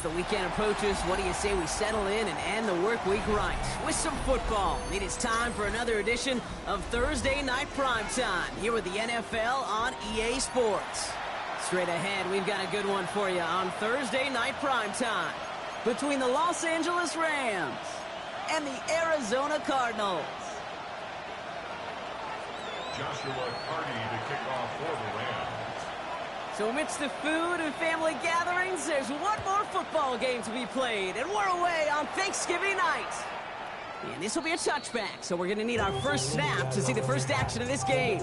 the weekend approaches, what do you say we settle in and end the work week right with some football? It is time for another edition of Thursday Night Primetime here with the NFL on EA Sports. Straight ahead, we've got a good one for you on Thursday Night Primetime between the Los Angeles Rams and the Arizona Cardinals. Joshua Carney to kick off for the Rams. So amidst the food and family gatherings, there's one more football game to be played, and we're away on Thanksgiving night. And this will be a touchback, so we're going to need our first snap to see the first action of this game.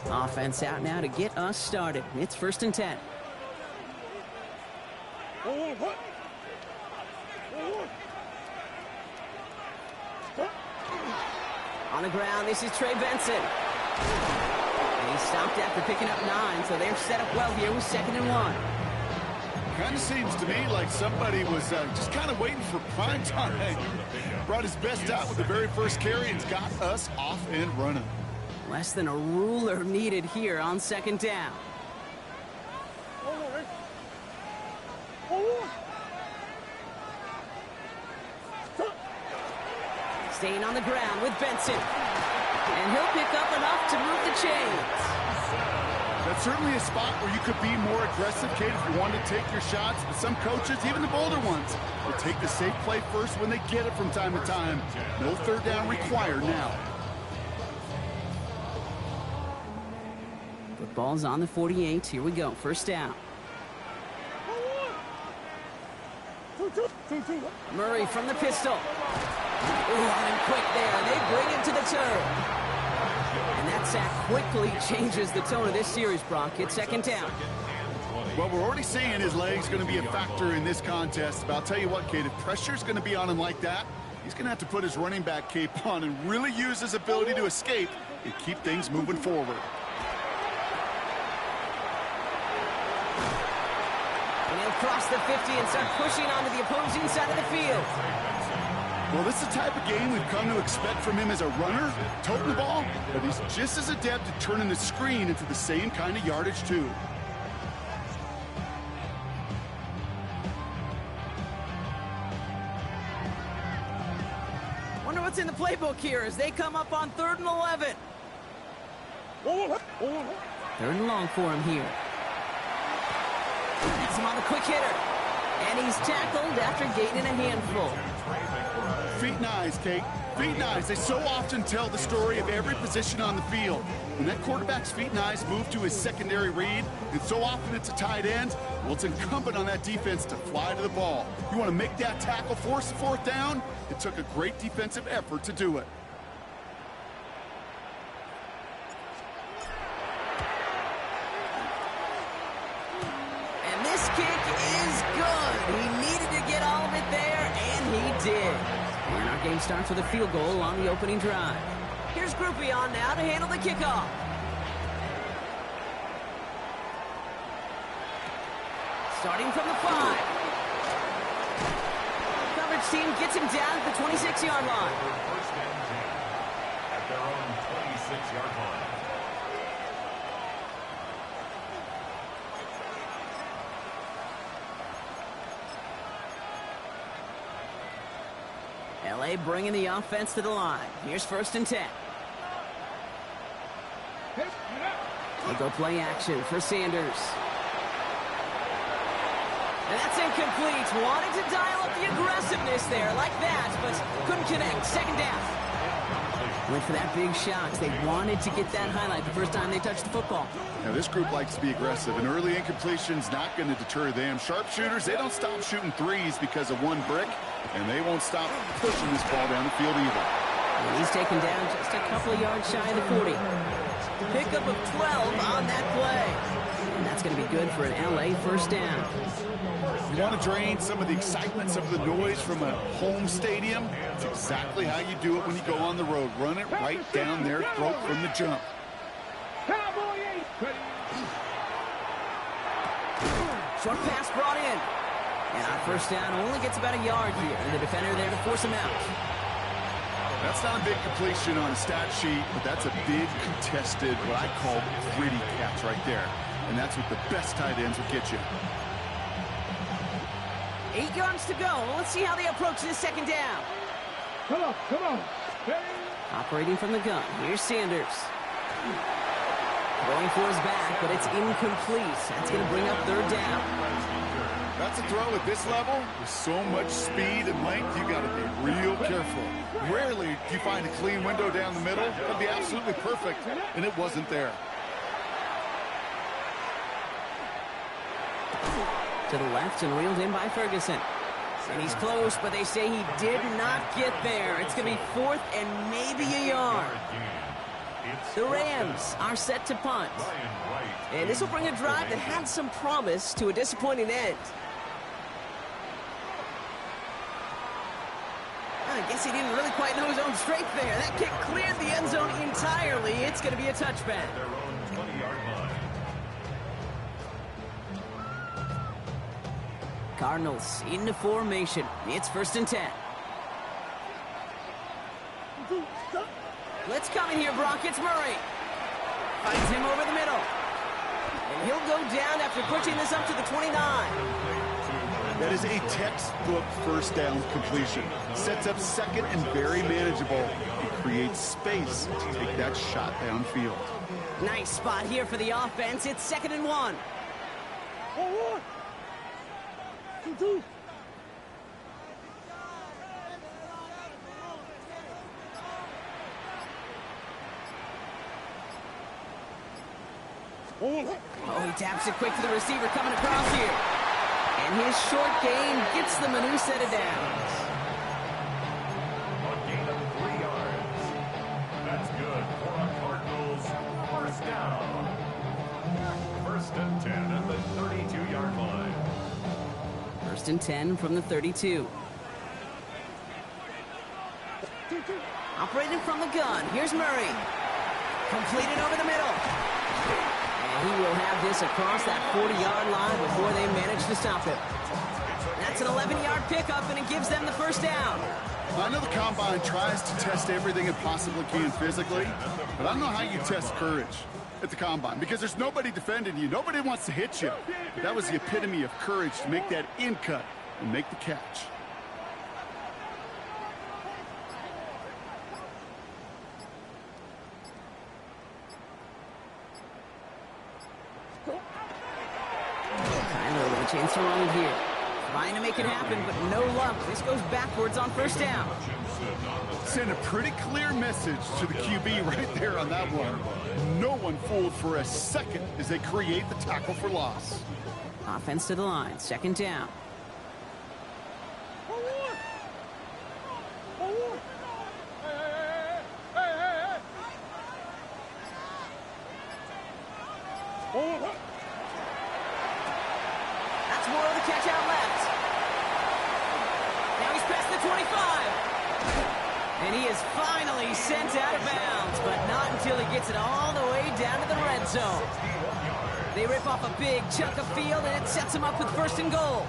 Offense out now to get us started. It's 1st and 10. On the ground, this is Trey Benson. And he stopped after picking up 9, so they're set up well here with 2nd and 1. Kind of seems to me like somebody was just kind of waiting for prime time. Brought his best out with the very first carry and got us off and running. Less than a ruler needed here on 2nd down. Staying on the ground with Benson. And he'll pick up enough to move the chains. That's certainly a spot where you could be more aggressive, Kate, if you wanted to take your shots. But some coaches, even the bolder ones, will take the safe play first when they get it from time to time. No 3rd down required now. Football's on the 48. Here we go. 1st down. Murray from the pistol. Ooh, on him quick there. They bring him to the turf. And that sack quickly changes the tone of this series, Brock. It's 2nd down. Well, we're already seeing his leg's going to be a factor in this contest. But I'll tell you what, Kate, if pressure's going to be on him like that, he's going to have to put his running back cape on and really use his ability to escape and keep things moving forward. And he'll cross the 50 and start pushing onto the opposing side of the field. Well, this is the type of game we've come to expect from him as a runner, toting the ball, but he's just as adept at turning the screen into the same kind of yardage, too. Wonder what's in the playbook here as they come up on 3rd and 11. 3rd and long for him here. That's him on the quick hitter. And he's tackled after gaining a handful. Feet and eyes, Kate. Feet and eyes. They so often tell the story of every position on the field. When that quarterback's feet and eyes move to his secondary read, and so often it's a tight end, well, it's incumbent on that defense to fly to the ball. You want to make that tackle, force the 4th down? It took a great defensive effort to do it. And this kick is good. He needed to get all of it there, and he did. And our game starts with a field goal on the opening drive. Here's Groupie on now to handle the kickoff. Starting from the 5. Coverage team gets him down at the 26-yard line. 1st and 10 at their own 26-yard line. LA bringing the offense to the line. Here's 1st and 10. They go play action for Sanders. And that's incomplete. Wanted to dial up the aggressiveness there like that, but couldn't connect. 2nd down. Went for that big shot. They wanted to get that highlight the first time they touched the football. Now, this group likes to be aggressive, and early incompletion's not going to deter them. Sharpshooters, they don't stop shooting threes because of one brick, and they won't stop pushing this ball down the field either. And he's taken down just a couple of yards shy of the 40. Pickup of 12 on that play. And that's going to be good for an LA 1st down. You want to drain some of the excitement, some of the noise from a home stadium? It's exactly how you do it when you go on the road. Run it right down their throat from the jump. Short pass brought in. And on 1st down, only gets about a yard here. And the defender there to force him out. That's not a big completion on a stat sheet, but that's a big contested, what I call gritty catch right there. And that's what the best tight ends will get you. 8 yards to go. Let's see how they approach this second down. Come on. Operating from the gun. Here's Sanders. Going for his back, but it's incomplete. That's going to bring up third down. That's a throw at this level. With so much speed and length, you got to be real careful. Rarely do you find a clean window down the middle. That'd be absolutely perfect, and it wasn't there. To the left and reeled in by Ferguson. And he's close, but they say he did not get there. It's going to be 4th and maybe a yard. The Rams are set to punt. And this will bring a drive that had some promise to a disappointing end. I guess he didn't really quite know his own strength there. That kick cleared the end zone entirely. It's going to be a touchback. Cardinals into formation. It's 1st and 10. Let's come in here, Brock. It's Murray. Finds him over the middle. And he'll go down after pushing this up to the 29. That is a textbook first down completion. Sets up second and very manageable. It creates space to take that shot downfield. Nice spot here for the offense. It's 2nd and 1. Oh, he taps it quick to the receiver coming across here. And his short gain gets them a new set of downs. A gain of 3 yards. That's good for the Cardinals. First down. 1st and 10 at the 32-yard line. 1st and 10 from the 32. Operating from the gun. Here's Murray. Completed over the middle. And he will have this across that 40-yard line before they manage to stop it. That's an 11-yard pickup, and it gives them the first down. I know the Combine tries to test everything it possibly can physically, but I don't know how you test courage at the Combine, because there's nobody defending you. Nobody wants to hit you. But that was the epitome of courage to make that in cut and make the catch. Tyler with a chance to run it here. Trying to make it happen, but no luck. This goes backwards on 1st down. Send a pretty clear message to the QB right there on that one. No one fooled for a second as they create the tackle for loss. Offense to the line. 2nd down. That's more of the catch out left. Now he's past the 25. And he is finally sent out of bounds, but not until he gets it all the way down to the red zone. They rip off a big chunk of field, and it sets him up with 1st and goal.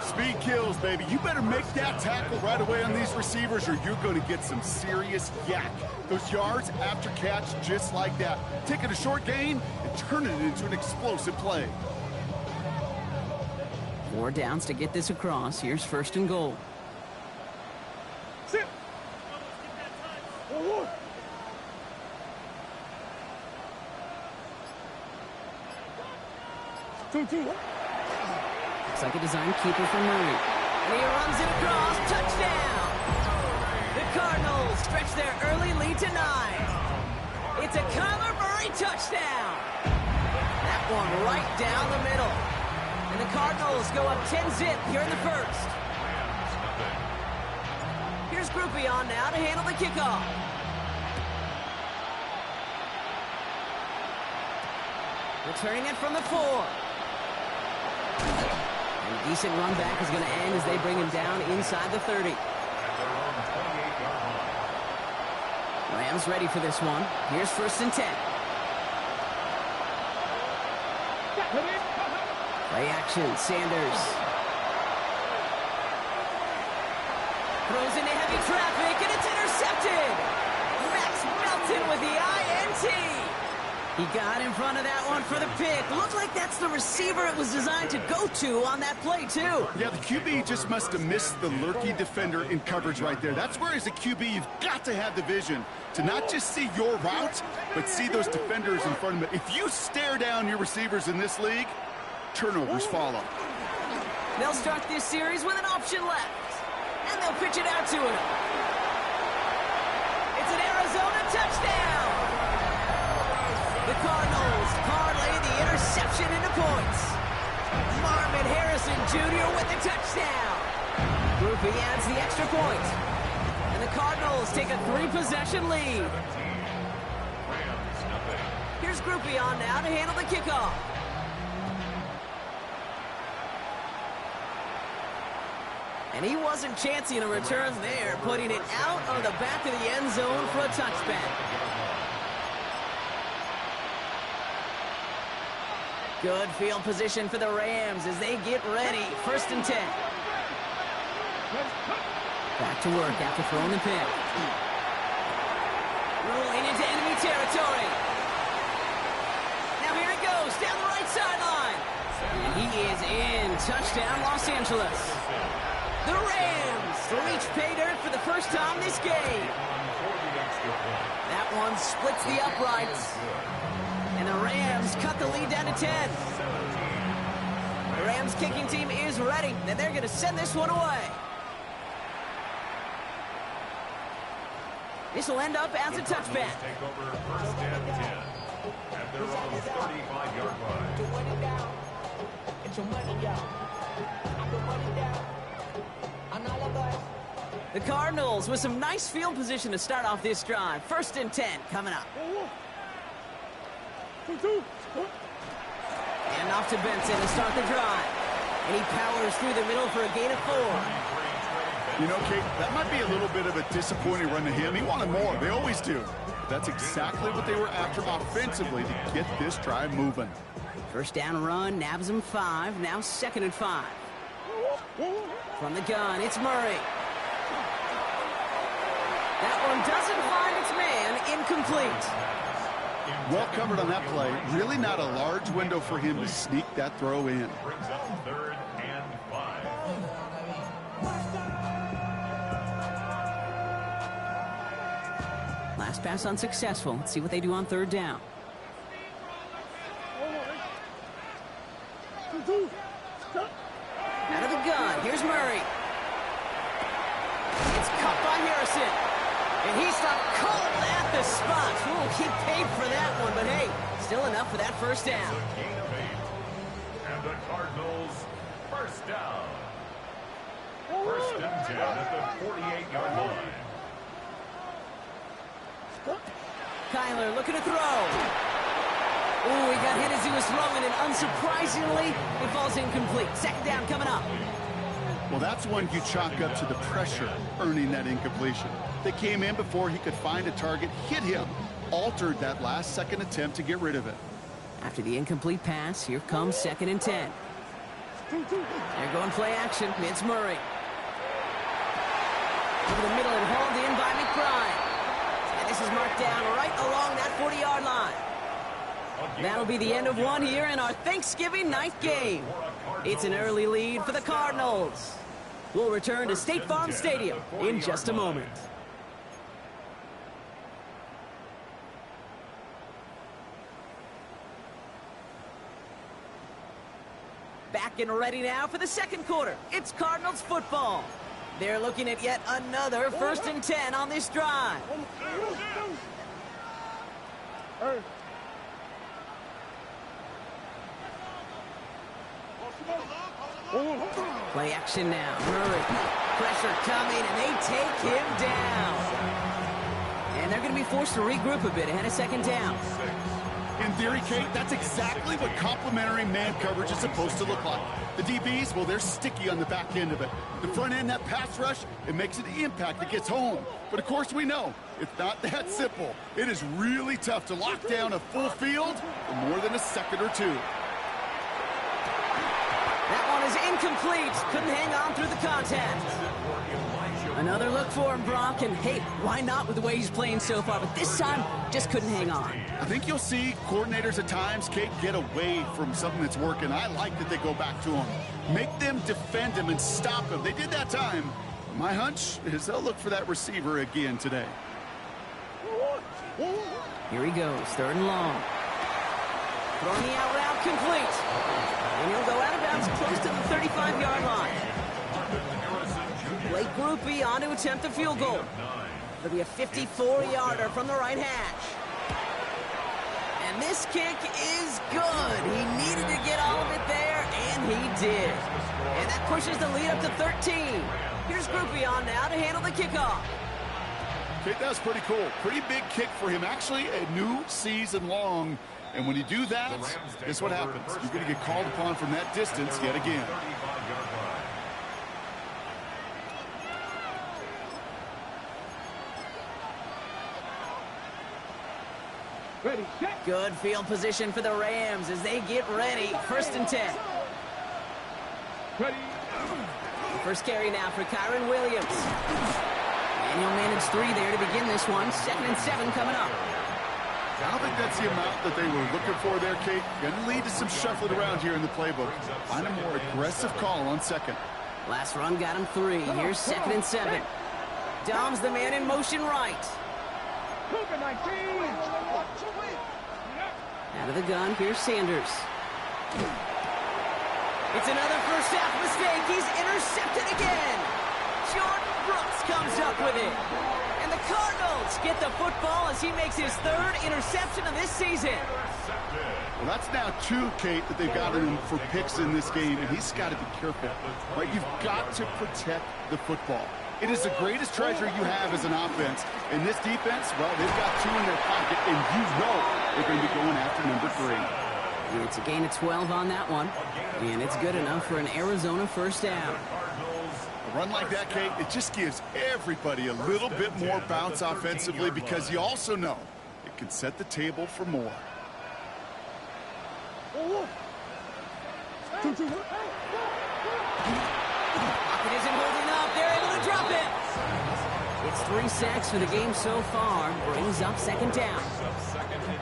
Speed kills, baby. You better make that tackle right away on these receivers, or you're going to get some serious yak. Those yards after catch, just like that. Taking a short gain and turning it into an explosive play. 4 downs to get this across. Here's 1st and goal. Sit. Looks like a design keeper for Murray. And he runs it across. Touchdown! The Cardinals stretch their early lead to 9. It's a Kyler Murray touchdown. That one right down the middle. And the Cardinals go up 10-zip here in the 1st. Here's Groupie on now to handle the kickoff. Returning it from the 4. And a decent run back is going to end as they bring him down inside the 30. Rams ready for this one. Here's 1st and 10. Play action, Sanders. Throws into heavy traffic, and it's intercepted. He got in front of that one for the pick. Looked like that's the receiver it was designed to go to on that play, too. Yeah, the QB just must have missed the lurky defender in coverage right there. That's where, as a QB, you've got to have the vision to not just see your route, but see those defenders in front of you. If you stare down your receivers in this league, turnovers follow. They'll start this series with an option left, and they'll pitch it out to him. It's an Arizona touchdown. The Cardinals parlay the interception into points. Marvin Harrison Jr. with the touchdown. Groupie adds the extra point. And the Cardinals take a 3-possession lead. Here's Groupie on now to handle the kickoff. And he wasn't chancing a return there, putting it out of the back of the end zone for a touchback. Good field position for the Rams as they get ready. 1st and 10. Back to work after throwing the pick. Rolling into enemy territory. Now here it goes, down the right sideline. And he is in. Touchdown, Los Angeles. The Rams reach pay dirt for the first time this game. That one splits the uprights. And the Rams cut the lead down to 10. The Rams kicking team is ready, and they're going to send this one away. This will end up as a touchback. Take over 1st and 10. At their own 35-yard line. The Cardinals with some nice field position to start off this drive. 1st and 10 coming up. And off to Benson to start the drive. And he powers through the middle for a gain of 4. You know, Kate, that might be a little bit of a disappointing run to him. He wanted more. They always do. That's exactly what they were after offensively to get this drive moving. 1st down run, nabs him 5. Now 2nd and 5. From the gun, it's Murray. That one doesn't find its man. Incomplete. Well covered on that play. Really not a large window for him to sneak that throw in. Brings up 3rd and 5. Last pass unsuccessful. Let's see what they do on 3rd down. Out of the gun, here's Murray. It's caught by Harrison. And he stopped cold at the spot. Ooh, he paid for that one, but hey, still enough for that 1st down. A gain of 8. And the Cardinals, 1st down. 1st and 10 at the 48-yard line. Kyler looking to throw. Ooh, he got hit as he was throwing, and unsurprisingly, it falls incomplete. 2nd down coming up. Well, that's one you chalk up to the pressure earning that incompletion. They came in before he could find a target, hit him, altered that last-second attempt to get rid of it. After the incomplete pass, here comes 2nd and 10. They're going play action. It's Murray. Over the middle and hauled in by McBride. And this is marked down right along that 40-yard line. That'll be the end of one here in our Thanksgiving night game. It's an early lead for the Cardinals. We'll return to State Farm Stadium in just a moment. Back and ready now for the 2nd quarter. It's Cardinals football. They're looking at yet another 1st and 10 on this drive. Play action now. Murray. Pressure coming, and they take him down. And they're going to be forced to regroup a bit ahead of 2nd down. In theory, Kate, that's exactly what complementary man coverage is supposed to look like. The DBs, well, they're sticky on the back end of it. The front end, that pass rush, it makes an impact that gets home. But of course we know, it's not that simple. It is really tough to lock down a full field for more than a second or two. That one is incomplete. Couldn't hang on through the contact. Another look for him, Brock, and hey, why not with the way he's playing so far? But this time, just couldn't hang on. I think you'll see coordinators at times, Kate, get away from something that's working. I like that they go back to him. Make them defend him and stop him. They did that time. My hunch is they'll look for that receiver again today. Here he goes, 3rd and long. Throwing the out route complete. And he'll go out of bounds close to the 35-yard line. Blake Groupie on to attempt the field goal. It'll be a 54-yarder from the right hash. And this kick is good. He needed to get all of it there, and he did. And that pushes the lead up to 13. Here's Groupie on now to handle the kickoff. Kate, that was pretty cool. Pretty big kick for him. Actually, a new season long. And when you do that, guess what happens? You're going to get called upon from that distance yet again. Ready, set. Good field position for the Rams as they get ready. 1st and 10. Ready. First carry now for Kyron Williams. And he'll manage 3 there to begin this one. 2nd and 7 coming up. I don't think that's the amount that they were looking for there, Kate. Going to lead to some shuffling around here in the playbook. Find a more aggressive call on 2nd. Last run got him 3. Here's 2nd and 7. Dom's the man in motion right. Cougar 19. Out of the gun, here's Sanders. It's another first half mistake. He's intercepted again. Jordan Brooks comes up with it. And the Cardinals get the football as he makes his 3rd interception of this season. Well, that's now 2, Kate, that they've got him for picks in this game, and he's got to be careful. Right? You've got to protect the football. It is the greatest treasure you have as an offense. And this defense, well, they've got 2 in their pocket, and you know they're going to be going after number 3. It's a gain of 12 on that one. And it's good enough for an Arizona first down. A run like that, Kate, it just gives everybody a little bit more bounce offensively because you also know it can set the table for more. Pocket isn't holding up. They're able to drop it. It's 3 sacks for the game so far. Brings up 2nd down.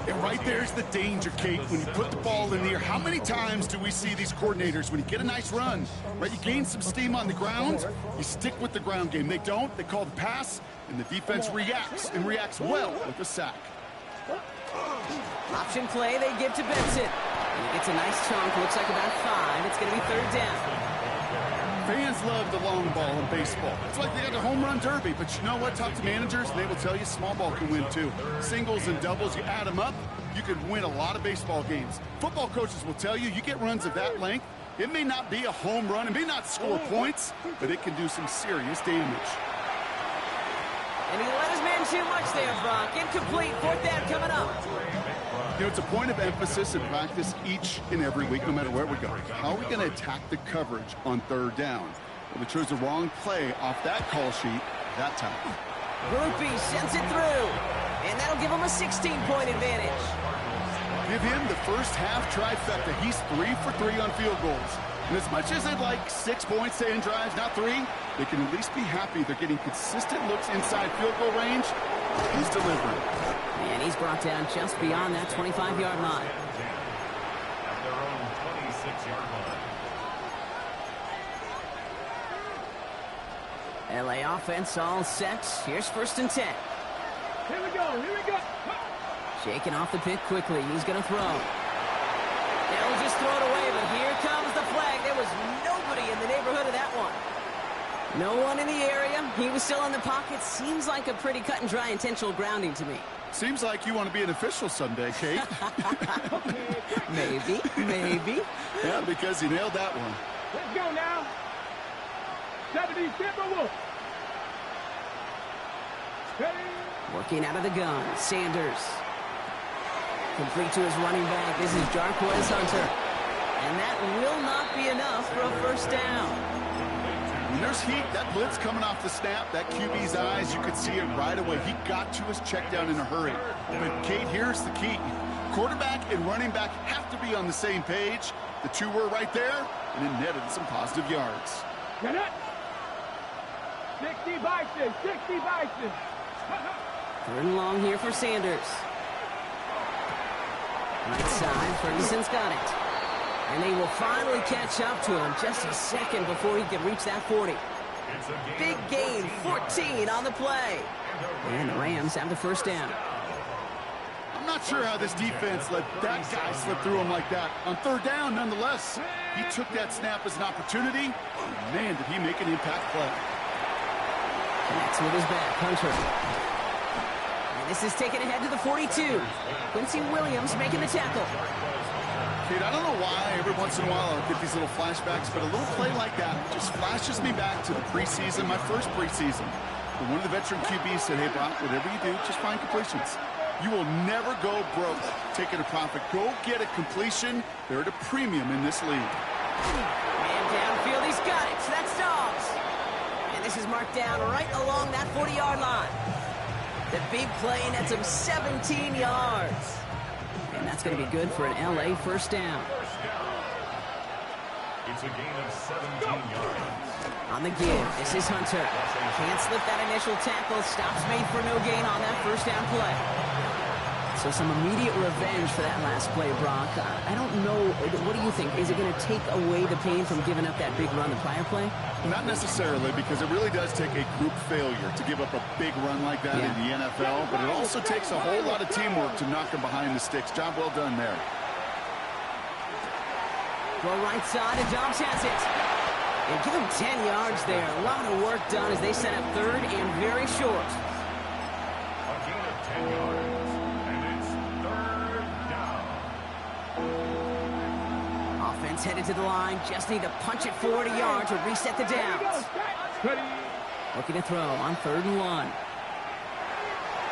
And right there's the danger, Kate, when you put the ball in the air. How many times do we see these coordinators, when you get a nice run, right, you gain some steam on the ground, you stick with the ground game. They don't. They call the pass, and the defense reacts, and reacts well with a sack. Option play they give to Benson. And he gets a nice chunk. Looks like about 5. It's going to be 3rd down. Fans love the long ball in baseball. It's like they got the home run derby, but you know what? Talk to managers, and they will tell you small ball can win too. Singles and doubles, you add them up, you can win a lot of baseball games. Football coaches will tell you, you get runs of that length, it may not be a home run, it may not score points, but it can do some serious damage. And he let his man too much there, Brock. Incomplete. 4th down coming up. You know, it's a point of emphasis in practice each and every week, no matter where we go. How are we going to attack the coverage on 3rd down? Well, they chose the wrong play off that call sheet that time. Groupie sends it through. And that'll give him a 16-point advantage. Give him the first half trifecta. He's 3 for 3 on field goals. And as much as they'd like 6 points to end drives, not 3, they can at least be happy they're getting consistent looks inside field goal range. He's delivering. And he's brought down just beyond that 25-yard line. At their own 26-yard line. LA offense all set. Here's 1st and 10. Here we go, here we go. Shaking off the pick quickly. He's going to throw. They'll just throw it away, but here comes the flag. There was nobody in the neighborhood of that one. No one in the area. He was still in the pocket. Seems like a pretty cut and dry intentional grounding to me. Seems like you want to be an official someday, Kate. Maybe. Yeah, because he nailed that one. Let's go now. 70 Timberwolves. Ready. Working out of the gun. Sanders. Complete to his running back. This is Jarquez Hunter. And that will not be enough for a first down. When there's heat, that blitz coming off the snap, that QB's eyes, you could see it right away. He got to his check down in a hurry. But, Kate, here's the key. Quarterback and running back have to be on the same page. The 2 were right there, and it netted some positive yards. Get it. 60 bison, 60 bison. 3rd and long here for Sanders. Right side, Ferguson's got it. And they will finally catch up to him just a second before he can reach that 40. Big gain, 14 on the play. And the Rams have the 1st down. I'm not sure how this defense let that guy slip through him like that. On 3rd down, nonetheless, he took that snap as an opportunity. Man, did he make an impact play. Connects with his back, Hunter. And this is taken ahead to the 42. Quincy Williams making the tackle. Kate, I don't know why every once in a while I'll get these little flashbacks, but a little play like that just flashes me back to the preseason, my first preseason. When one of the veteran QBs said, hey, Brock, whatever you do, just find completions. You will never go broke taking a profit. Go get a completion. They're at a premium in this league. And downfield, he's got it. So that's Dobbs. And this is marked down right along that 40-yard line. The big play nets him 17 yards. And that's going to be good for an LA 1st down. It's a gain of 17 yards. On the give, this is Hunter. Can't slip that initial tackle. Stops made for no gain on that 1st down play. So some immediate revenge for that last play, Brock. I don't know. What do you think? Is it going to take away the pain from giving up that big run the prior play? Not necessarily, because it really does take a group failure to give up a big run like that in the NFL, but it also takes a whole lot of teamwork to knock them behind the sticks. Job well done there. Go right side, and Dobbs has it. And give him 10 yards there. A lot of work done as they set up 3rd and very short. A gain of 10 yards, and it's 3rd down. Offense headed to the line. Just need to punch it 40 yards to reset the downs. Looking to throw on 3rd and 1.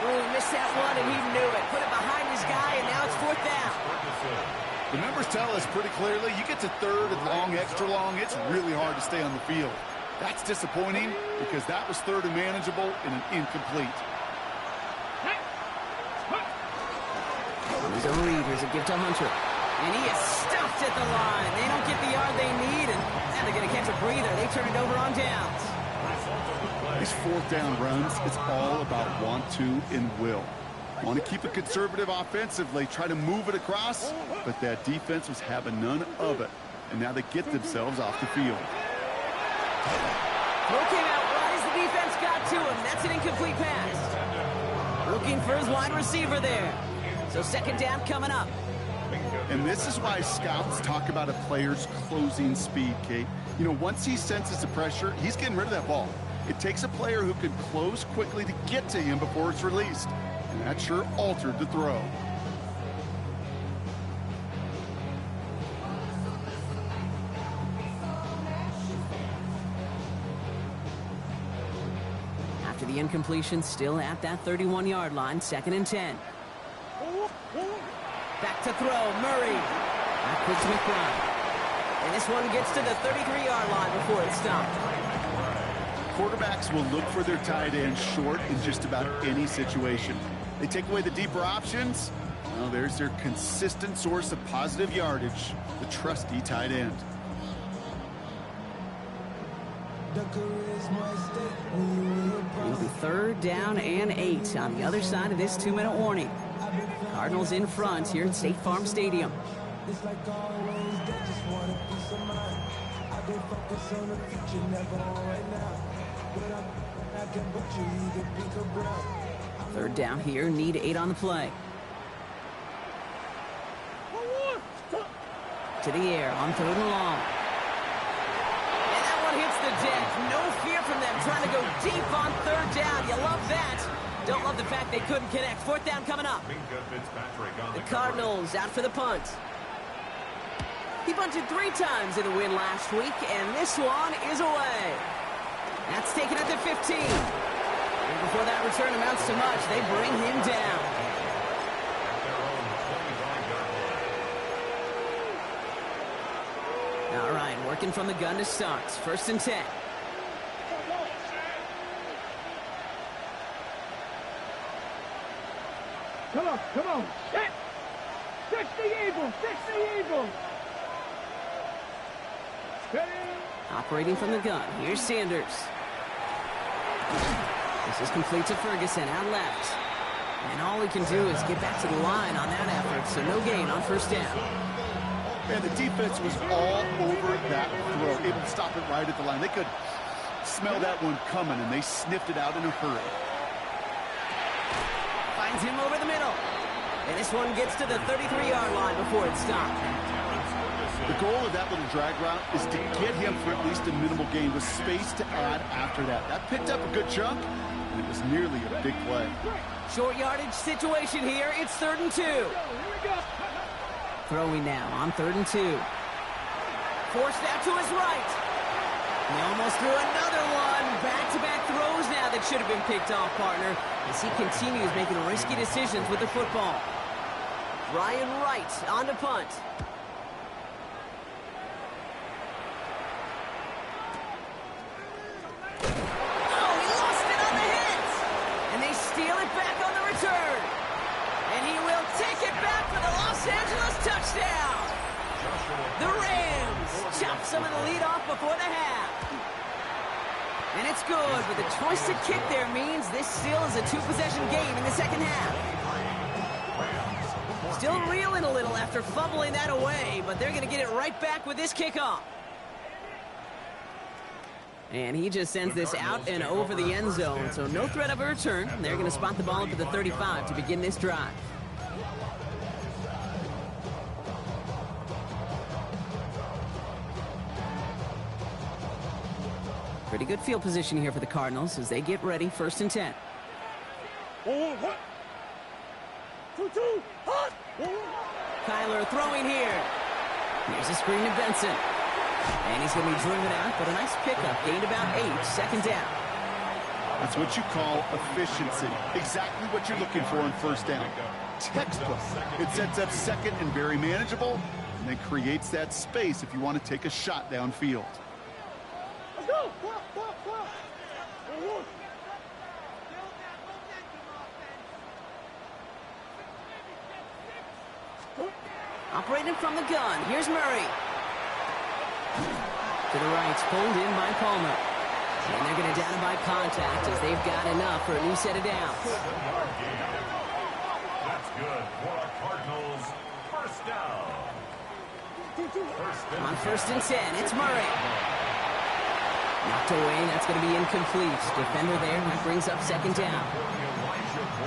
Oh, missed that one, and he knew it. Put it behind his guy, and now it's 4th down. The numbers tell us pretty clearly, you get to 3rd and long, extra long, it's really hard to stay on the field. That's disappointing because that was 3rd and manageable and an incomplete. Here's a read. Here's a give to Hunter. And he is stuffed at the line. They don't get the yard they need, and now they're going to catch a breather. They turn it over on downs. These 4th down runs, it's all about want to and will. Want to keep it conservative offensively, try to move it across, but that defense was having none of it. And now they get themselves off the field. Throw came out right as the defense got to him. That's an incomplete pass. Looking for his wide receiver there. So 2nd down coming up. And this is why scouts talk about a player's closing speed, Kate. You know, once he senses the pressure, he's getting rid of that ball. It takes a player who can close quickly to get to him before it's released. And that sure altered the throw. After the incompletion, still at that 31-yard line, 2nd and 10. Back to throw, Murray. That puts McBride. And this one gets to the 33-yard line before it's stopped. Quarterbacks will look for their tight end short in just about any situation. They take away the deeper options. Well, there's their consistent source of positive yardage, the trusty tight end. It'll be 3rd down and 8 on the other side of this 2-minute warning. Cardinals in front here at State Farm Stadium. It's like always, they just want a piece of mind. I go focus on the future, never on right now. But I can put you, can pick a brown. 3rd down here, need 8 on the play. To the air on 3rd and long. And that one hits the deck. No fear from them trying to go deep on 3rd down. You love that. Don't love the fact they couldn't connect. 4th down coming up. The Cardinals out for the punt. He bunted 3 times in the win last week, and this one is away. That's taken at the 15. And before that return amounts to much, they bring him down. All right, working from the gun to start. 1st and 10. Come on, come on. Hit! 60 Eagles, 60 Eagles. Operating from the gun. Here's Sanders. This is complete to Ferguson out left. And all he can do is get back to the line on that effort, so no gain on first down. And the defense was all over that throw, able to stop it right at the line. They could smell that one coming, and they sniffed it out in a hurry. Finds him over the middle. And this one gets to the 33-yard line before it's stopped. The goal of that little drag route is to get him for at least a minimal gain with space to add after that. That picked up a good chunk, and it was nearly a big play. Short yardage situation here. It's 3rd and 2. Throwing now on 3rd and 2. Forced out to his right. He almost threw another one. Back-to-back throws now that should have been picked off, partner, as he continues making risky decisions with the football. Ryan Wright on to punt. Oh, he lost it on the hit. And they steal it back on the return. And he will take it back for the Los Angeles touchdown. The Rams chop some of the lead off before the half. And it's good, but the choice to kick there means this still is a 2-possession game in the second half. Still reeling a little after fumbling that away, but they're going to get it right back with this kickoff. And he just sends this out and over the end zone, so no threat of a return. They're going to spot the ball up at the 35 to begin this drive. Pretty good field position here for the Cardinals as they get ready, 1st and 10. Kyler throwing here. Here's a screen to Benson. And he's going to be driven out, but a nice pickup. Gained about 8, 2nd down. That's what you call efficiency. Exactly what you're looking for on 1st down. Textbook. It sets up 2nd and very manageable, and then creates that space if you want to take a shot downfield. Let's go! Operating from the gun. Here's Murray. To the right, pulled in by Palmer. And they're going to down him by contact as they've got enough for a new set of downs. That's good for our Cardinals. 1st down. On 1st and 10, it's Murray. Knocked away, that's going to be incomplete. Defender there, that brings up 2nd down.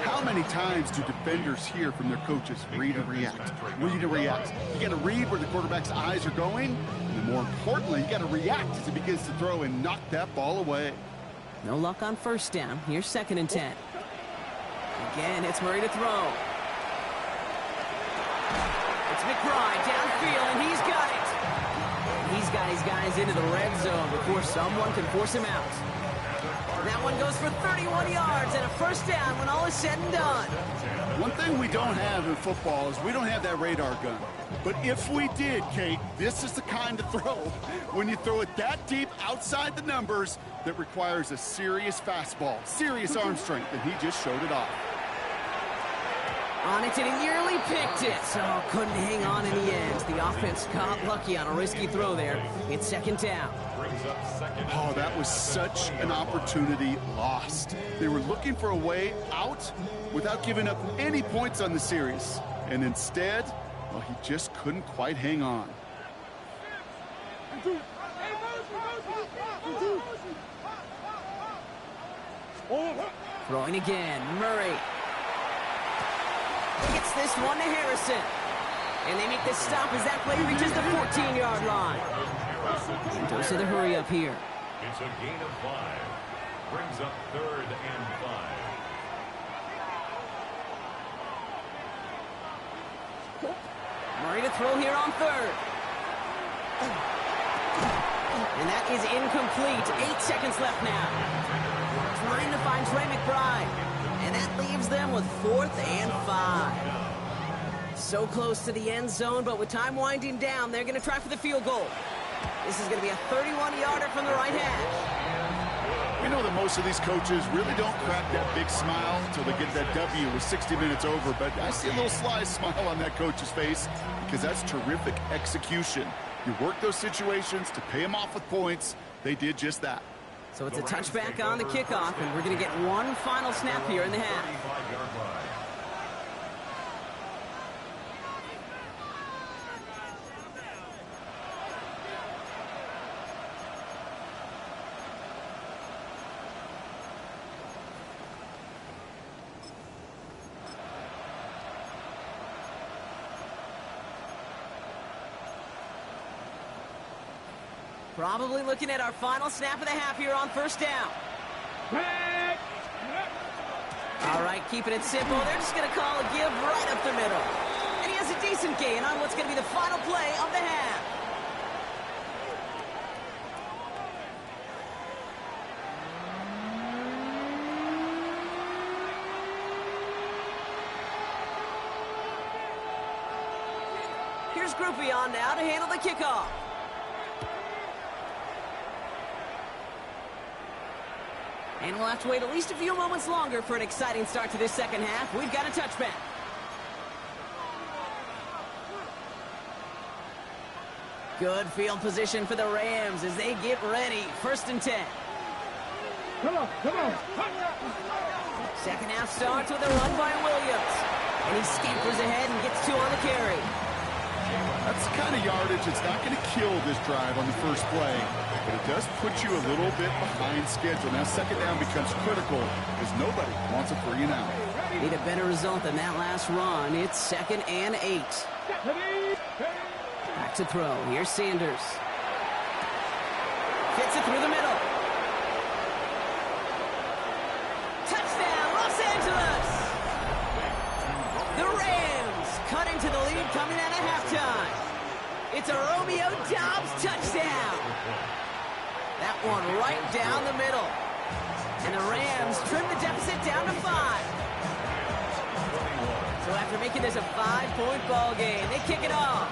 How many times do defenders hear from their coaches, read and react, read and react? You got to read where the quarterback's eyes are going, and then more importantly, you got to react as he begins to throw and knock that ball away. No luck on 1st down. Here's 2nd and 10. Again, it's Murray to throw. It's McBride downfield, and he's got it. He's got his guys into the red zone before someone can force him out. That one goes for 31 yards and a 1st down when all is said and done. One thing we don't have in football is we don't have that radar gun. But if we did, Kate, this is the kind of throw when you throw it that deep outside the numbers that requires a serious fastball, serious arm strength, and he just showed it off. On it, and he nearly picked it. So couldn't hang on in the end. The offense got lucky on a risky throw there. It's 2nd down. Oh, that was such an opportunity lost. They were looking for a way out without giving up any points on the series. And instead, well, he just couldn't quite hang on. Throwing again, Murray. Gets this one to Harrison. And they make the stop as that play reaches the 14-yard line. Goes to the hurry up here. It's a gain of 5. Brings up 3rd and 5. Murray to throw here on 3rd. And that is incomplete. 8 seconds left now. Trying to find Trey McBride. And that leaves them with 4th and 5. So close to the end zone, but with time winding down, they're going to try for the field goal. This is going to be a 31-yarder from the right hash. We know that most of these coaches really don't crack that big smile until they get that W with 60 minutes over, but I see a little sly smile on that coach's face because that's terrific execution. You work those situations to pay them off with points. They did just that. So it's a touchback on the kickoff, and we're going to get one final snap here in the half. Probably looking at our final snap of the half here on first down. All right, keeping it simple. They're just going to call a give right up the middle. And he has a decent gain on what's going to be the final play of the half. Here's Groupie on now to handle the kickoff. And we'll have to wait at least a few moments longer for an exciting start to this second half. We've got a touchback. Good field position for the Rams as they get ready. 1st and 10. Come on, come on. Second half starts with a run by Williams. And he scampers ahead and gets 2 on the carry. That's the kind of yardage that's not going to kill this drive on the first play, but it does put you a little bit behind schedule. Now second down becomes critical because nobody wants a 3 and out. Need a better result than that last run. It's 2nd and 8. Back to throw. Here's Sanders. Fits it through the middle. Touchdown, Los Angeles! The Rams cut into the lead coming out of halftime. It's a Romeo Doubs touchdown. That one right down the middle. And the Rams trim the deficit down to 5. So after making this a 5-point ball game, they kick it off.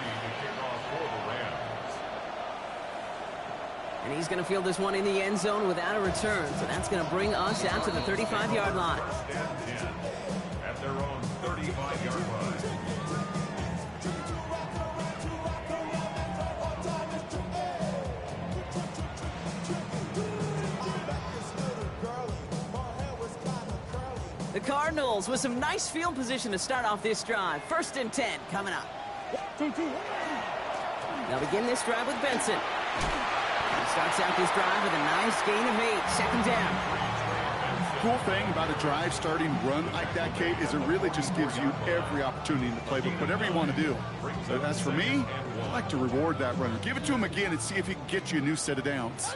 And he's going to field this one in the end zone without a return. So that's going to bring us out to the 35-yard line. At their own 35-yard line. The Cardinals with some nice field position to start off this drive. 1st and 10 coming up. They'll begin this drive with Benson. He starts out this drive with a nice gain of 8. 2nd down. Cool thing about a drive starting run like that, Kate, is it really just gives you every opportunity in the playbook, whatever you want to do. So as for me, I like to reward that runner. Give it to him again and see if he can get you a new set of downs.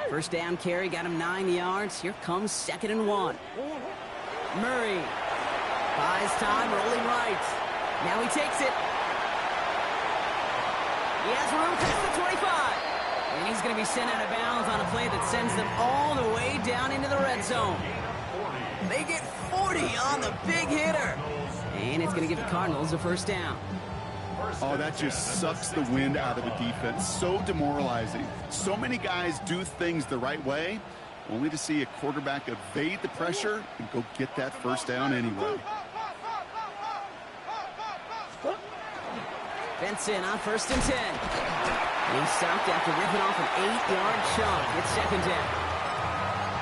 1st down carry got him 9 yards. Here comes 2nd and 1. Murray buys time, rolling right. Now he takes it. He has room past the 25. And he's going to be sent out of bounds on a play that sends them all the way down into the red zone. They get 40 on the big hitter. And it's going to give the Cardinals a 1st down. Oh, that just sucks the wind out of a defense. So demoralizing. So many guys do things the right way, only to see a quarterback evade the pressure and go get that 1st down anyway. Benson on 1st and 10. And he's stopped after ripping off an 8-yard chunk. It's 2nd down.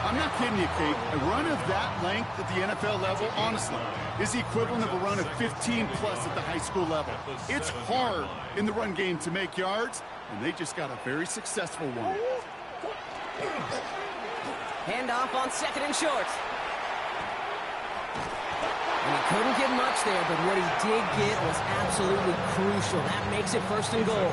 I'm not kidding you, Kate. A run of that length at the NFL level, honestly, is the equivalent of a run of 15-plus at the high school level. It's hard in the run game to make yards, and they just got a very successful one. Handoff on 2nd and short. And he couldn't get much there, but what he did get was absolutely crucial. That makes it 1st and goal.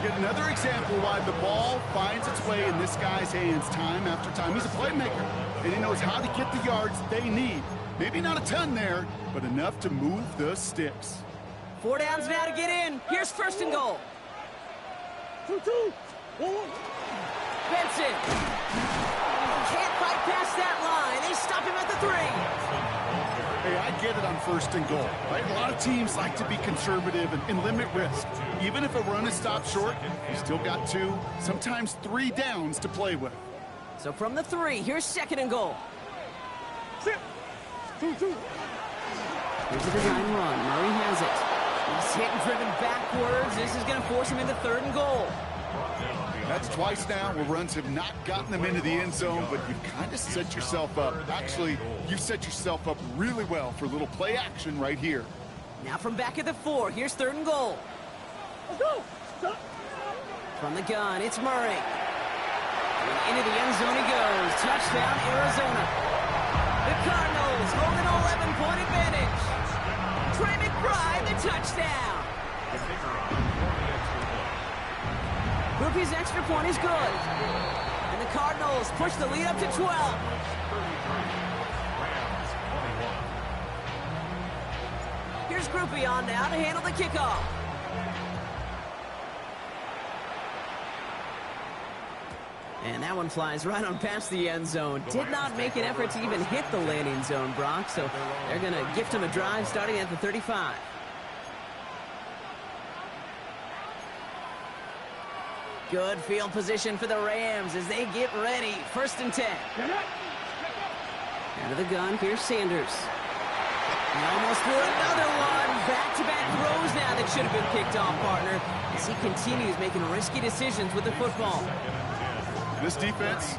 Yet another example why the ball finds its way in this guy's hands time after time. He's a playmaker, and he knows how to get the yards they need. Maybe not a ton there, but enough to move the sticks. 4 downs now to get in. Here's 1st and goal. 2-2. Benson. Can't bypass that line. They stop him at the 3. Hey, I get it on 1st and goal, right? A lot of teams like to be conservative and limit risk. Even if a run is stopped short, you still got 2, sometimes 3 downs to play with. So from the 3, here's 2nd and goal. 2-2. Here's a design run. Murray has it. He's hit and driven backwards. This is going to force him into 3rd and goal. That's twice now where runs have not gotten them into the end zone, but you've kind of set yourself up. Actually, you've set yourself up really well for a little play action right here. Now from back at the 4, here's 3rd and goal. Let's go. Stop. From the gun, it's Murray. And into the end zone he goes. Touchdown, Arizona. The Cardinals hold an 11-point advantage. Trey McBride, the touchdown. Groupie's extra point is good. And the Cardinals push the lead up to 12. Here's Groupie on now to handle the kickoff. And that one flies right on past the end zone. Did not make an effort to even hit the landing zone, Brock, so they're going to gift him a drive starting at the 35. Good field position for the Rams as they get ready. 1st and 10. Out of the gun, here's Sanders. He almost threw another one. Back-to-back throws now that should have been picked off, partner, as he continues making risky decisions with the football. This defense,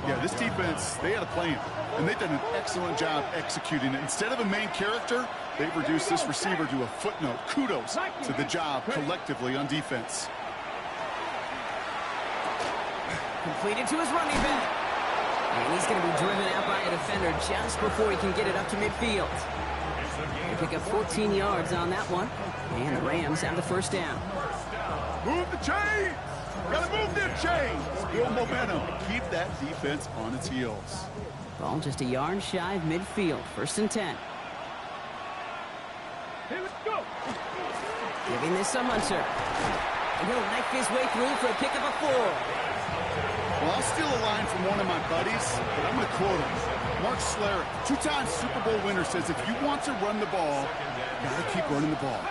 they had a plan, and they've done an excellent job executing it. Instead of a main character, they've reduced this receiver to a footnote. Kudos to the job collectively on defense. Completed to his running back. And he's going to be driven out by a defender just before he can get it up to midfield. They pick up 14 yards on that one. And the Rams have the 1st down. Move the chains! Gotta move them chains! Build momentum. Keep that defense on its heels. Ball just a yard shy of midfield. 1st and 10. Hey, let's go. Giving this to Hunter. And he'll knife his way through for a pick of a 4. Well, I'll steal a line from one of my buddies, but I'm going to quote him. Mark Schlereth, 2-time Super Bowl winner, says if you want to run the ball, you got to keep running the ball.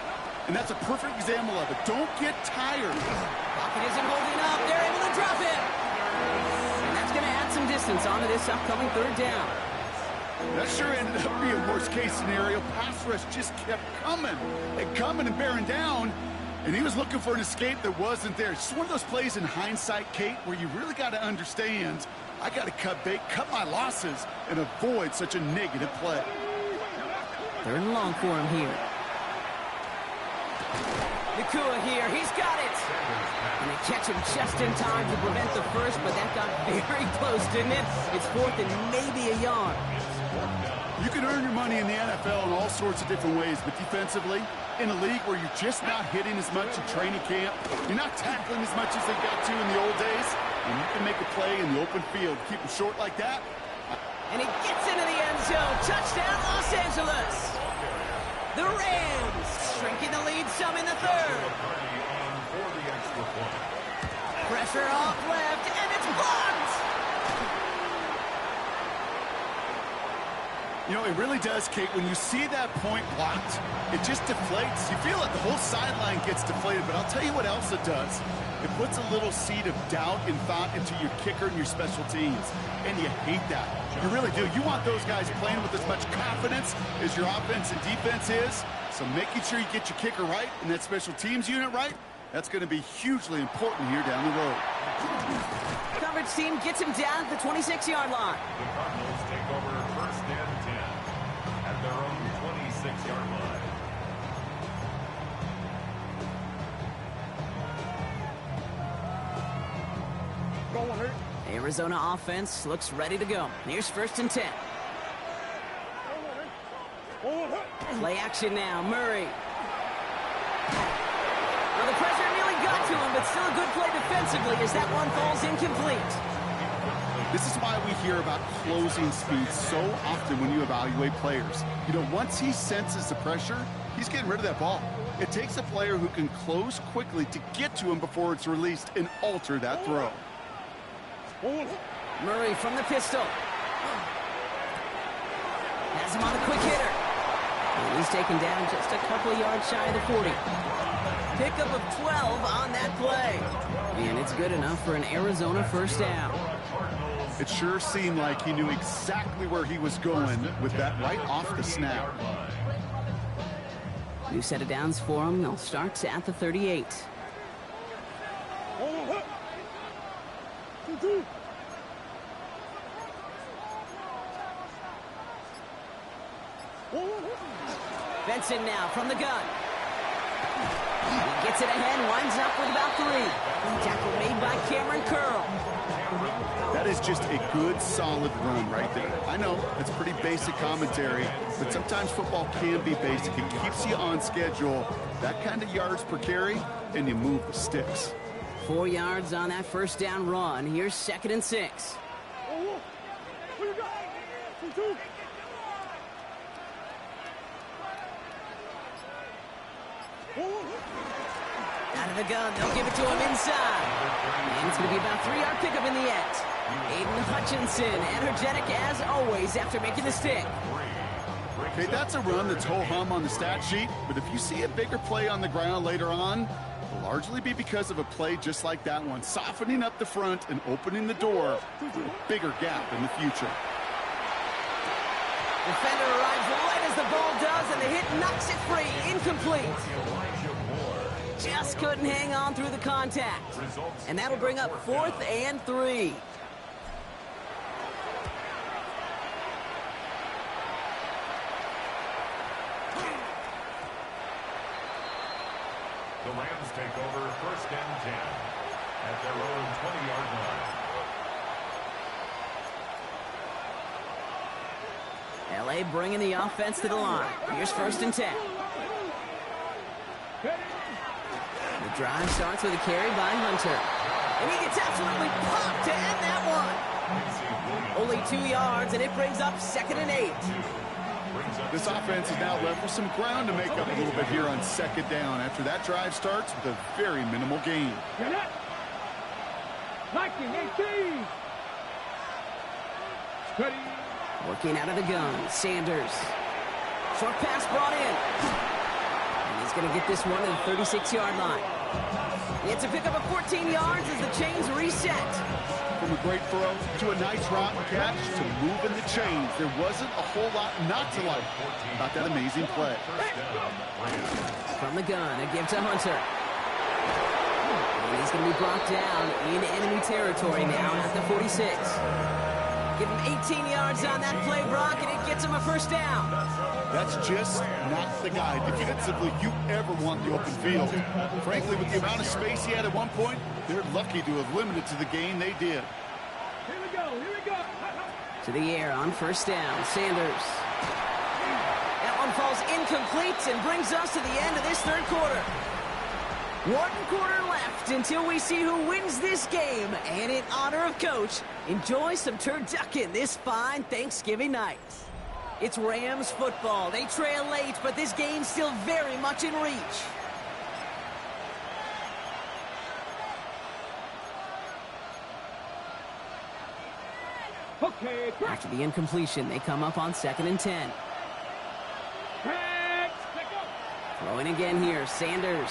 And that's a perfect example of it. Don't get tired. Pocket isn't holding up. They're able to drop it. And that's going to add some distance onto this upcoming 3rd down. That sure ended up being worst-case scenario. Pass rush just kept coming and bearing down. And he was looking for an escape that wasn't there. It's just one of those plays in hindsight, Kate, where you really got to understand, I got to cut bait, cut my losses, and avoid such a negative play. 3rd and long for him here. Nakua here, he's got it! And they catch him just in time to prevent the first, but that got very close, didn't it? It's 4th and maybe a yard. You can earn your money in the NFL in all sorts of different ways, but defensively, in a league where you're just not hitting as much in training camp, you're not tackling as much as they got to in the old days, and you can make a play in the open field. Keep it short like that. And he gets into the end zone. Touchdown, Los Angeles! The Rams shrinking the lead some in the 3rd. Pressure off left, and it's blocked! You know, it really does, Kate. When you see that point blocked, it just deflates. You feel it. The whole sideline gets deflated. But I'll tell you what else it does. It puts a little seed of doubt and thought into your kicker and your special teams. And you hate that. You really do. You want those guys playing with as much confidence as your offense and defense is. So making sure you get your kicker right and that special teams unit right, that's going to be hugely important here down the road. Coverage team gets him down at the 26-yard line. The Cardinals take over 1st and 10 at their own 26-yard line. Arizona offense looks ready to go. Here's 1st and 10. Play action now, Murray. Well, the pressure nearly got to him, but still a good play defensively as that one falls incomplete. This is why we hear about closing speed so often when you evaluate players. You know, once he senses the pressure, he's getting rid of that ball. It takes a player who can close quickly to get to him before it's released and alter that throw. Murray from the pistol. Has him on the quick hitter. And he's taken down just a couple of yards shy of the 40. Pickup of 12 on that play. And it's good enough for an Arizona 1st down. It sure seemed like he knew exactly where he was going with that right off the snap. New set of downs for him. They'll start at the 38. Benson now from the gun. He gets it ahead, winds up with about 3. Tackle made by Cameron Curl. That is just a good, solid run right there. I know, it's pretty basic commentary, but sometimes football can be basic. It keeps you on schedule. That kind of yards per carry, and you move the sticks. 4 yards on that first down run. Here's 2nd and 6. Out of the gun, they'll give it to him inside. And it's going to be about a 3-yard pickup in the end. Aiden Hutchinson, energetic as always after making the stick. Okay, that's a run that's ho-hum on the stat sheet, but if you see a bigger play on the ground later on, it'll largely be because of a play just like that one, softening up the front and opening the door for a bigger gap in the future. Defender arrives right as the ball does, and the hit knocks it free. Incomplete. Just couldn't hang on through the contact. And that'll bring up 4th and 3. The Rams take over 1st and 10 at their own 20-yard line. LA bringing the offense to the line. Here's 1st and 10. The drive starts with a carry by Hunter. And he gets absolutely popped to end that one. Only 2 yards, and it brings up 2nd and 8. This offense is now left with some ground to make up a little bit here on 2nd down after that drive starts with a very minimal gain. Get it. 19-18. Steady. Working out of the gun, Sanders. Short pass brought in. And he's going to get this one to the 36-yard line. It's a pickup of 14 yards as the chains reset. From a great throw to a nice route and catch to moving the chains. There wasn't a whole lot not to like about that amazing play. From the gun, a give to Hunter. And he's going to be brought down in enemy territory now at the 46. Give him 18 yards on that play, Brock, and it gets him a 1st down. That's just not the guy defensively you ever want the open field. Frankly, with the amount of space he had at one point, they're lucky to have limited to the gain they did. Here we go. Here we go. To the air on 1st down, Sanders. That one falls incomplete and brings us to the end of this 3rd quarter. 1 quarter left until we see who wins this game. And in honor of Coach, enjoy some turducken this fine Thanksgiving night. It's Rams football. They trail late, but this game's still very much in reach. Okay, After the incompletion, they come up on 2nd and 10. Throwing again here, Sanders.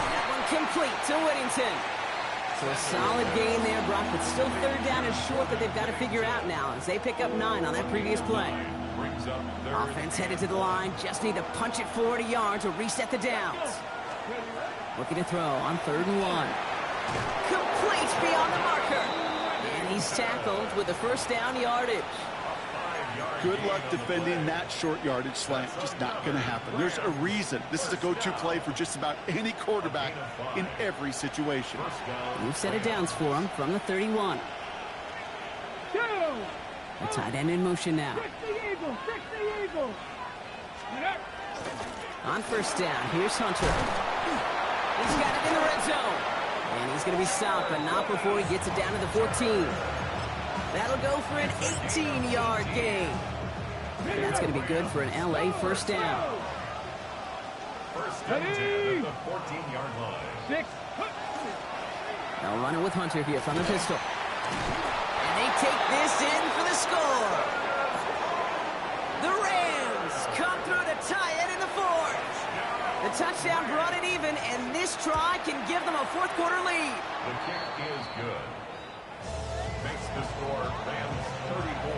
That one complete to Whittington. So a solid gain there, Brock, but still 3rd down and short that they've got to figure out now as they pick up 9 on that previous play. Offense headed to the line, just need to punch it forward a yard to reset the downs. Looking to throw on 3rd and 1. Complete beyond the marker. And he's tackled with the 1st down yardage. Good luck defending that short yardage slant. Just not going to happen. There's a reason. This is a go-to play for just about any quarterback in every situation. New set of downs for him from the 31. The tight end in motion now. On 1st down, here's Hunter. He's got it in the red zone. And he's going to be stopped, but not before he gets it down to the 14. That'll go for an 18-yard gain. And that's going to be good for an LA 1st down. 1st and 10 at the 14-yard line. 6. They'll run it with Hunter here from the pistol. And they take this in for the score. The Rams come through to tie it in the 4th. The touchdown brought it even, and this try can give them a 4th quarter lead. The kick is good. Makes the score Rams 34,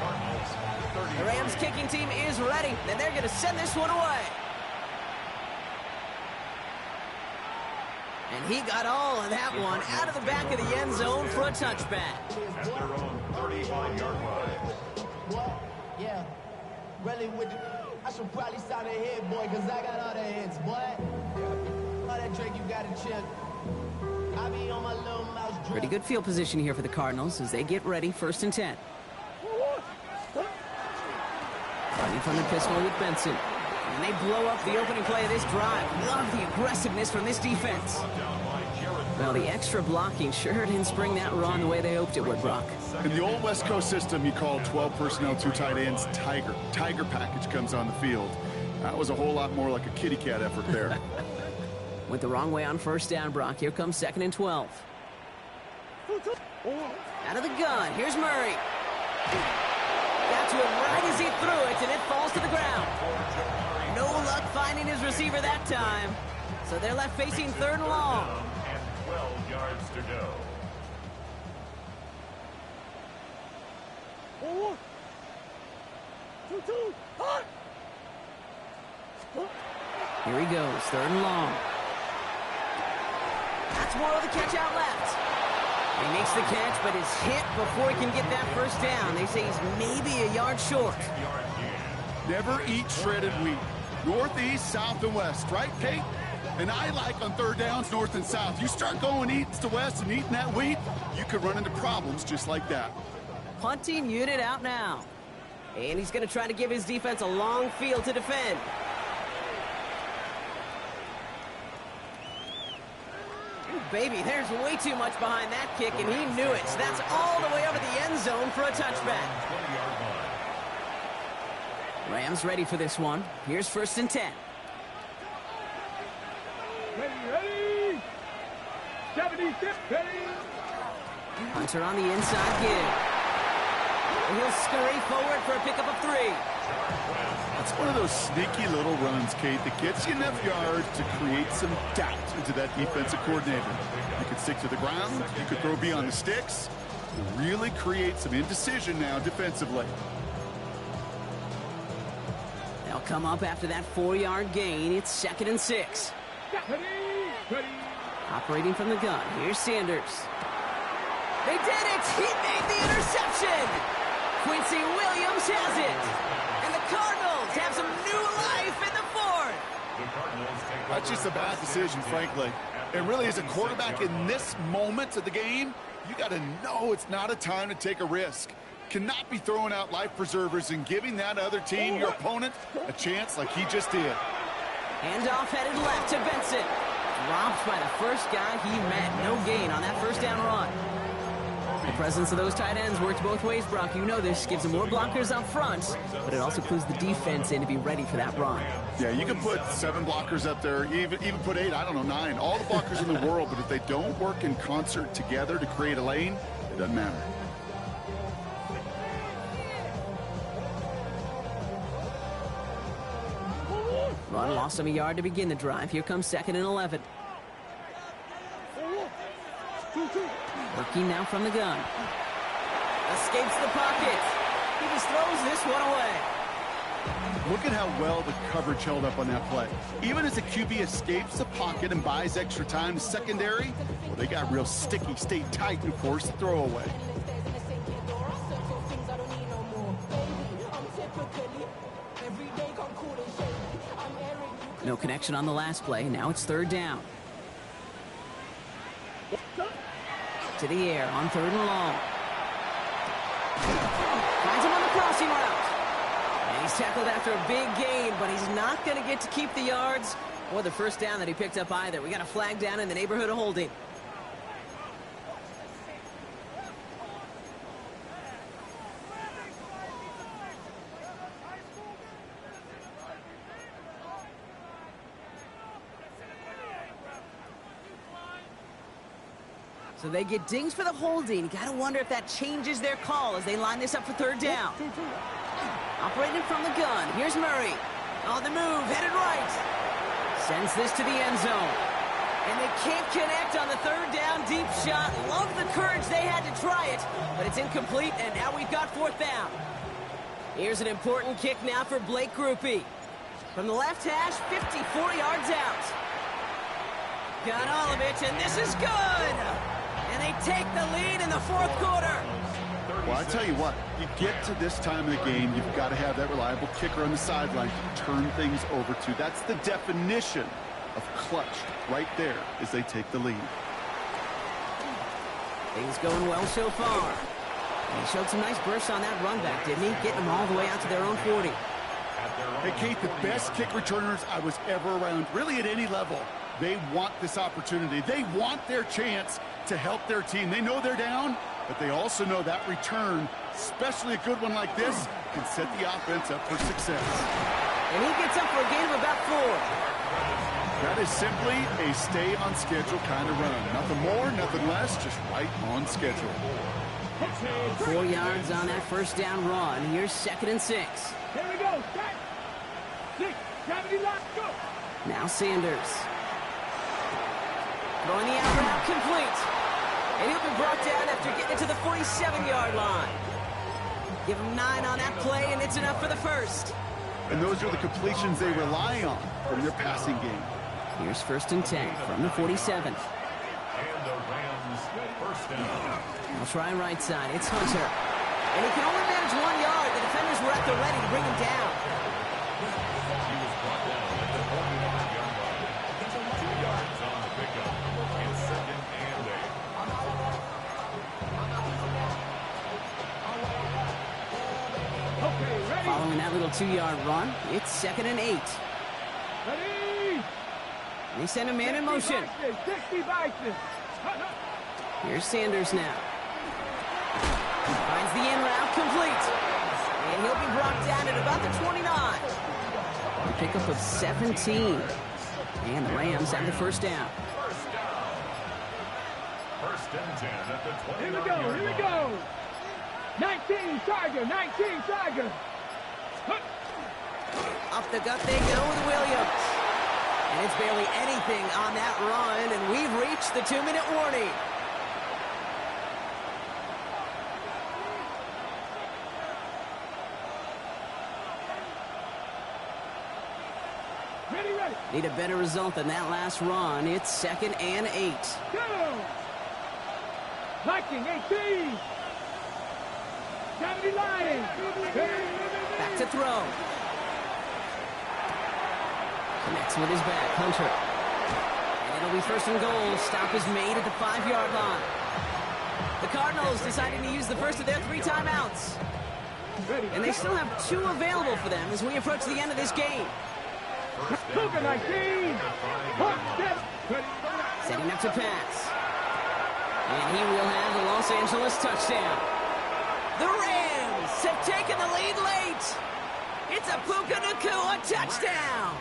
Cardinals 30. The Rams kicking team is ready, and they're going to send this one away. And he got all of that one out of the back of the end zone for a touchback. At their own 35-yard line. What? Yeah. Really with the... I should probably sign a hit, boy, because I got all the hits, boy. All that Drake, you got to chill. I be on my little mouse drink. Pretty good field position here for the Cardinals as they get ready, 1st and 10. Running from the pistol with Benson. And they blow up the opening play of this drive. Love the aggressiveness from this defense. Well, the extra blocking sure didn't spring that run the way they hoped it would, Brock. In the old West Coast system, you call 12 personnel, 2 tight ends, Tiger. Tiger package comes on the field. That was a whole lot more like a kitty cat effort there. Went the wrong way on 1st down, Brock. Here comes 2nd and 12. Out of the gun. Here's Murray. Got to him right as he threw it, and it falls to the ground. No luck finding his receiver that time. So they're left facing 3rd and long. And 12 yards to go. Here he goes, 3rd and long. That's more of the catch out left. He makes the catch, but is hit before he can get that 1st down. They say he's maybe a yard short. Never eat shredded wheat. North, east, south, and west, right, Kate? And I like on 3rd downs, north and south. You start going east to west and eating that wheat, you could run into problems just like that. Punting unit out now. And he's going to try to give his defense a long field to defend. Baby, there's way too much behind that kick, and he knew it. So that's all the way over the end zone for a touchback. Rams ready for this one. Here's 1st and 10. Ready. 76, ready. Hunter on the inside give. And he'll scurry forward for a pickup of 3. It's one of those sneaky little runs, Kate, that gets you enough yards to create some doubt into that defensive coordinator. You could stick to the ground, you could throw beyond the sticks, really create some indecision now defensively. They'll come up after that 4-yard gain. It's 2nd and 6. Ready. Operating from the gun. Here's Sanders. They did it! He made the interception! Quincy Williams has it! And the Cardinals have some new life in the 4th! That's just a bad decision, frankly. And really, as a quarterback in this moment of the game, you got to know it's not a time to take a risk. Cannot be throwing out life preservers and giving that other team, your opponent, a chance like he just did. Handoff headed left to Benson. Dropped by the first guy he met. No gain on that 1st down run. The presence of those tight ends works both ways, Brock. You know this. Gives them more blockers up front, but it also clues the defense in to be ready for that run. Yeah, you can put 7 blockers up there, even put 8, I don't know, 9. All the blockers in the world, but if they don't work in concert together to create a lane, it doesn't matter. Run lost him a yard to begin the drive. Here comes 2nd and 11. Working now from the gun. Escapes the pocket. He just throws this one away. Look at how well the coverage held up on that play. Even as the QB escapes the pocket and buys extra time, the secondary, well, they got real sticky, stayed tight, and forced the throw away. No connection on the last play. Now it's 3rd down. To the air on 3rd and long. Finds him on the crossing route. And he's tackled after a big gain, but he's not going to get to keep the yards or the 1st down that he picked up either. We got a flag down in the neighborhood of holding. So they get dinged for the holding. Got to wonder if that changes their call as they line this up for 3rd down. Operating from the gun. Here's Murray. On the move, headed right. Sends this to the end zone. And they can't connect on the 3rd down deep shot. Love the courage they had to try it, but it's incomplete, and now we've got 4th down. Here's an important kick now for Blake Grupe. From the left hash, 54 yards out. got all of it, and this is good! And they take the lead in the fourth quarter. Well, I tell you what, you get to this time of the game, you've got to have that reliable kicker on the sideline to turn things over to. That's the definition of clutch right there as they take the lead. Things going well so far. And he showed some nice bursts on that run back, didn't he? Getting them all the way out to their own 40. Hey, Kate, the best kick returners I was ever around, really at any level, they want this opportunity. They want their chance to help their team. They know they're down, but they also know that return, especially a good one like this, can set the offense up for success. And he gets up for a gain of about 4. That is simply a stay-on-schedule kind of run. Nothing more, nothing less, just right on schedule. 4 yards on that first down run. Here's 2nd and 6. Here we go. Set. 6. Gravity lock. Go. Now Sanders. Throwing the out route complete. And he'll be brought down after getting to the 47-yard line. Give him 9 on that play, and it's enough for the first. And those are the completions they rely on from their passing game. Here's 1st and 10 from the 47. And the Rams first down. I'll try right side. It's Hunter. And he can only manage 1 yard. The defenders were at the ready to bring him down. He was brought down at the 41-yard line. 2 yards on the pickup. And 2nd and 8. Okay, ready. Following that little 2-yard run, it's 2nd and 8. Ready. And they send a man in motion. 60 Bison. Here's Sanders now. Finds the in route complete. And he'll be brought down at about the 29. A pickup of 17. And the Rams have the first down. First down. 1st and 10 at the 29-yard Here we go. Here we go. 19 Tiger. 19 Tiger. Up the gut they go with Williams. And it's barely anything on that run, and we've reached the 2-minute warning. Ready, ready. Need a better result than that last run. It's 2nd and 8. Go. Viking 18. Gravity line. Back to throw. Connects with his back, Hunter. And it'll be 1st and goal. Stop is made at the 5-yard line. The Cardinals deciding to use the first of their 3 timeouts. And they still have 2 available for them as we approach the end of this game. Cougar 19. Setting up to pass. And he will have the Los Angeles touchdown. The Rams have taken the lead late. It's a Puka Nacua touchdown.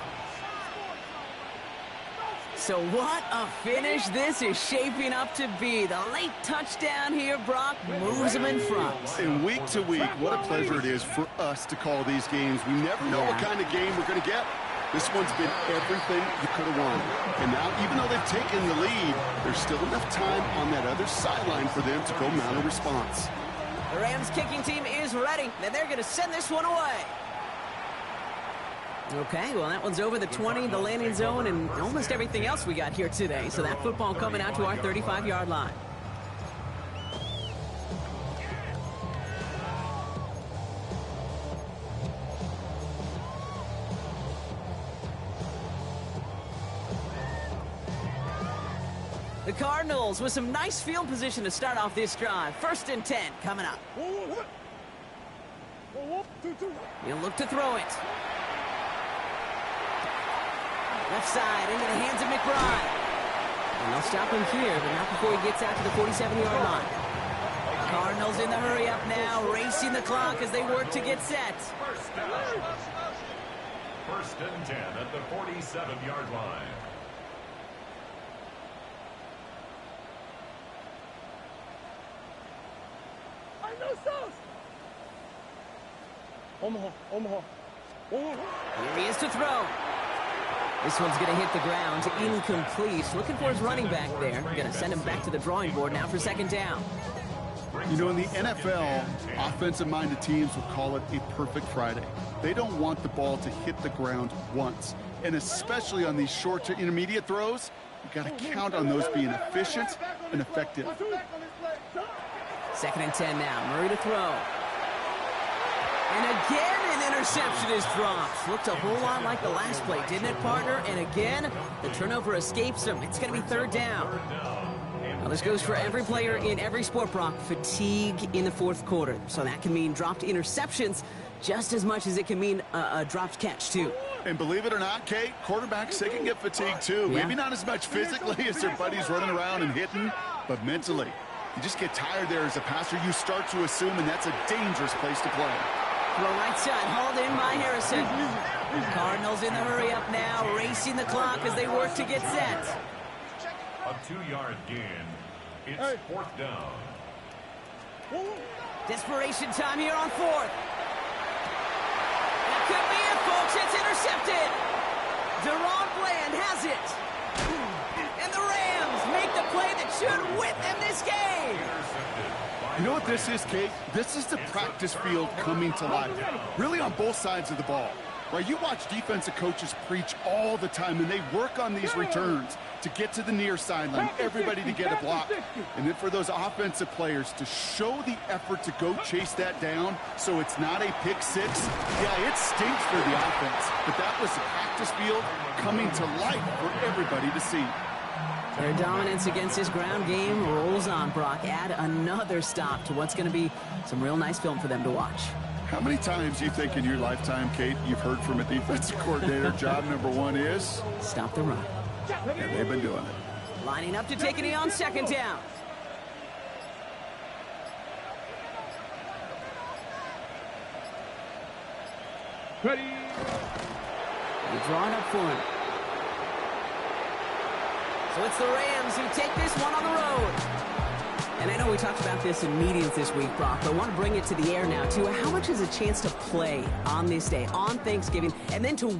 So what a finish this is shaping up to be. The late touchdown here, Brock, moves them in front. And week to week, what a pleasure it is for us to call these games. We never know what kind of game we're going to get. This one's been everything you could have won. And now, even though they've taken the lead, there's still enough time on that other sideline for them to go mount a response. The Rams kicking team is ready, and they're going to send this one away. Okay, well, that one's over the 20, the landing zone, and almost everything else we got here today. So that football coming out to our 35-yard line. The Cardinals with some nice field position to start off this drive. 1st and 10 coming up. He'll look to throw it. Left side into the hands of McBride. And they'll stop him here, but not before he gets out to the 47-yard line. Cardinals in the hurry up now, racing the clock as they work to get set. First down. 1st and 10 at the 47-yard line. Omaha. Here he is to throw. This one's going to hit the ground, incomplete. Looking for his running back there. Going to send him back to the drawing board now for 2nd down. You know, in the NFL, offensive-minded teams will call it a perfect Friday. They don't want the ball to hit the ground once. And especially on these short to intermediate throws, You got to count on those being efficient and effective. 2nd and 10 now. Murray to throw. And again, an interception is dropped. Looked a whole lot like the last play, didn't it, partner? And again, the turnover escapes him. It's going to be 3rd down. Now, this goes for every player in every sport, Brock. Fatigue in the 4th quarter. So that can mean dropped interceptions just as much as it can mean a dropped catch, too. And believe it or not, Kate, quarterbacks, they can get fatigued, too. Yeah. Maybe not as much physically as their buddies running around and hitting, but mentally. You just get tired there as a passer. You start to assume, and that's a dangerous place to play. Throw right side, hauled in by Harrison. Cardinals in the hurry up now, racing the clock as they work to get set. A 2-yard gain. It's 4th down. Desperation time here on 4th. That could be it, folks. It's intercepted. Deron Bland has it. And the Rams make the play that should win them this game. You know what this is, Kate? This is the practice field coming to life, really on both sides of the ball. Right? You watch defensive coaches preach all the time, and they work on these returns to get to the near sideline, everybody to get a block. And then for those offensive players to show the effort to go chase that down so it's not a pick six, yeah, it stinks for the offense. But that was the practice field coming to life for everybody to see. Their dominance against this ground game rolls on, Brock. Add another stop to what's going to be some real nice film for them to watch. How many times do you think in your lifetime, Kate, you've heard from a defensive coordinator, job number 1 is? Stop the run. And they've been doing it. Lining up to take a knee on 2nd down. Ready. They're drawing up for him. So it's the Rams who take this one on the road. And I know we talked about this in meetings this week, Brock, but I want to bring it to the air now, too. How much is a chance to play on this day, on Thanksgiving, and then to